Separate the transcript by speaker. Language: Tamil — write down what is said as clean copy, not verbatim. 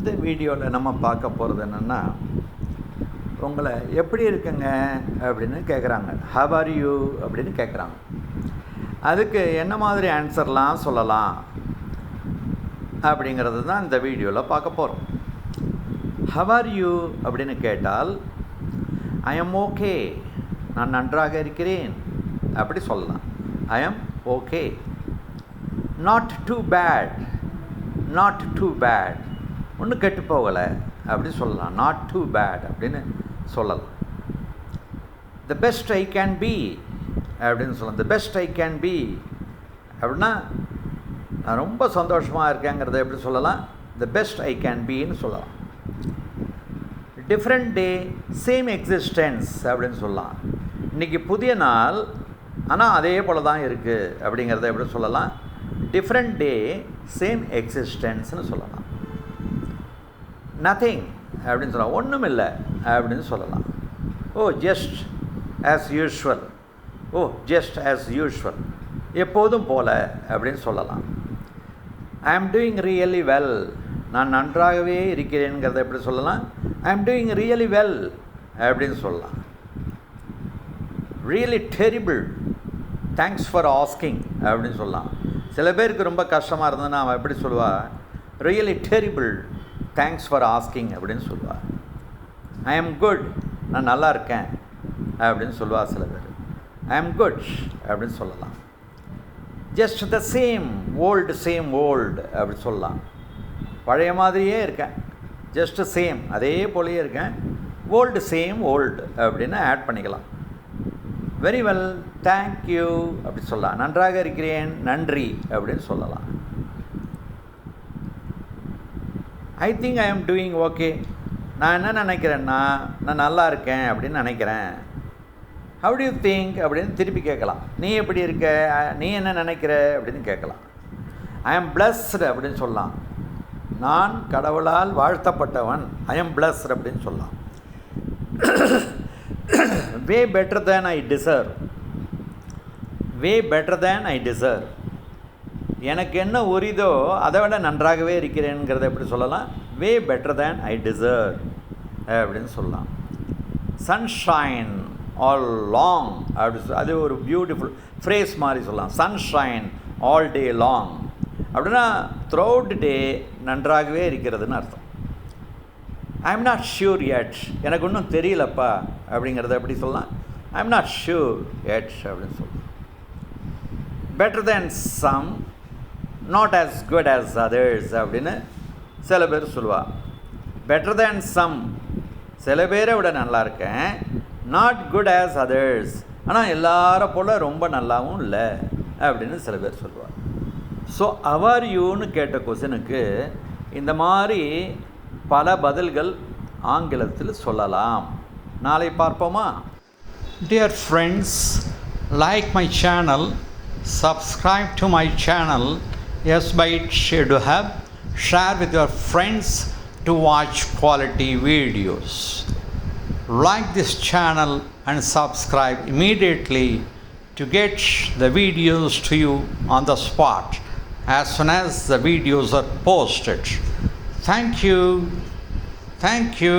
Speaker 1: இந்த வீடியோவில் நம்ம பார்க்க போகிறது என்னென்னா, உங்களை எப்படி இருக்குங்க அப்படின்னு கேட்குறாங்க. ஹவ் ஆர் யூ அப்படின்னு கேட்குறாங்க. அதுக்கு என்ன மாதிரி ஆன்சர்லாம் சொல்லலாம் அப்படிங்கிறது தான் இந்த வீடியோவில் பார்க்க போகிறோம். ஹவ் ஆர் யூ அப்படின்னு கேட்டால், ஐ எம் ஓகே, நான் நன்றாக இருக்கிறேன் அப்படி சொல்லலாம். I am okay. Not too bad, not too bad, ஒன்றும் கெட்டு போகலை அப்படி சொல்லலாம். நாட் டூ பேட் அப்படின்னு சொல்லலாம். The best I can be அப்படின்னு சொல்லலாம். The best I can be அப்படின்னா நான் ரொம்ப சந்தோஷமாக இருக்கேங்கிறத எப்படி சொல்லலாம்? த பெஸ்ட் ஐ கேன் பின்னு சொல்லலாம். டிஃப்ரெண்ட் டே சேம் எக்ஸிஸ்டன்ஸ் அப்படின்னு சொல்லலாம். இன்றைக்கி புதிய நாள், ஆனால் அதே போல் தான் இருக்குது அப்படிங்கிறத எப்படி சொல்லலாம்? டிஃப்ரெண்ட் டே சேம் எக்ஸிஸ்டன்ஸ்னு சொல்லலாம். நத்திங் அப்படின்னு சொல்லலாம். ஒன்றும் இல்லை அப்படின்னு சொல்லலாம். ஓ ஜஸ்ட் ஆஸ் யூஷுவல், ஓ ஜஸ்ட் ஆஸ் யூஷுவல், எப்போதும் போல் அப்படின்னு சொல்லலாம். ஐ ஆம் டூயிங் ரியலி வெல், நான் நன்றாகவே இருக்கிறேங்கிறத எப்படி சொல்லலாம்? ஐ ஆம் டூயிங் ரியலி வெல் அப்படின்னு சொல்லலாம். Really terrible, thanks for asking அப்படின்னு சொல்லலாம். சில பேருக்கு ரொம்ப கஷ்டமாக இருந்ததுன்னா அவன் எப்படி சொல்லுவாள்? Really terrible, thanks for asking அப்படின்னு சொல்லுவாள். ஐ ஆம் குட், நான் நல்லா இருக்கேன் அப்படின்னு சொல்லுவாள் சில பேர். ஐ ஆம் குட் அப்படின்னு சொல்லலாம். Just the same old, same old அப்படி சொல்லலாம். பழைய மாதிரியே இருக்கேன், ஜஸ்ட் சேம் அதே போலேயே இருக்கேன். ஓல்டு சேம் ஓல்டு அப்படின்னு ஆட் பண்ணிக்கலாம். வெரி வெல், தேங்க்யூ அப்படி சொல்லலாம். நன்றாக இருக்கிறேன், நன்றி அப்படின்னு சொல்லலாம். ஐ திங்க் ஐ ஆம் டூயிங் ஓகே, நான் என்ன நினைக்கிறேன்னா நான் நல்லா இருக்கேன் அப்படின்னு நினைக்கிறேன். ஹவ் டு யூ திங்க் அப்படின்னு திருப்பி கேட்கலாம். நீ எப்படி இருக்க, நீ என்ன நினைக்கிற அப்படின்னு கேட்கலாம். ஐ ஆம் பிளஸ்டு அப்படின்னு சொல்லலாம். நான் கடவுளால் வாழ்த்தப்பட்டவன், ஐ ஆம் பிளஸ்டு அப்படின்னு சொல்லலாம். Way better than I deserve, way better than I deserve, எனக்கு என்ன உரிதோ அதை விட நன்றாகவே இருக்கிறேங்கிறத எப்படி சொல்லலாம்? Way better than I deserve அப்படின்னு சொல்லலாம். சன்ஷைன் ஆல் லாங் அப்படி அது ஒரு பியூட்டிஃபுல் ஃப்ரேஸ் மாதிரி சொல்லலாம். சன்ஷைன் ஆல் டே லாங் அப்படின்னா த்ரூ அவுட் டே நன்றாகவே இருக்கிறதுன்னு அர்த்தம். I am not sure yet, எனக்கு இன்னும் தெரியலப்பா அப்படிங்கிறத எப்படி சொல்லலாம்? I am not sure yet அப்படின்னு சொல்லலாம். Better than some, not as good as others அப்படின்னு சில பேர் சொல்லுவாள். பெட்டர் தேன் சம், சில பேரை விட நல்லா இருக்கேன். நாட் குட் ஆஸ் அதர்ஸ், ஆனால் எல்லாரை போல் ரொம்ப நல்லாவும் இல்லை அப்படின்னு சில பேர் சொல்லுவாள். ஸோ அவர் யூன்னு கேட்ட கொஸ்டினுக்கு இந்த மாதிரி பல பதில்கள் ஆங்கிலத்தில் சொல்லலாம். நாளை பார்ப்போமா? Dear friends, like my channel, subscribe to my channel, yes by it should have, share with your friends to watch quality videos. Like this channel and subscribe immediately to get the videos to you on the spot as soon as the videos are posted. Thank you. Thank you.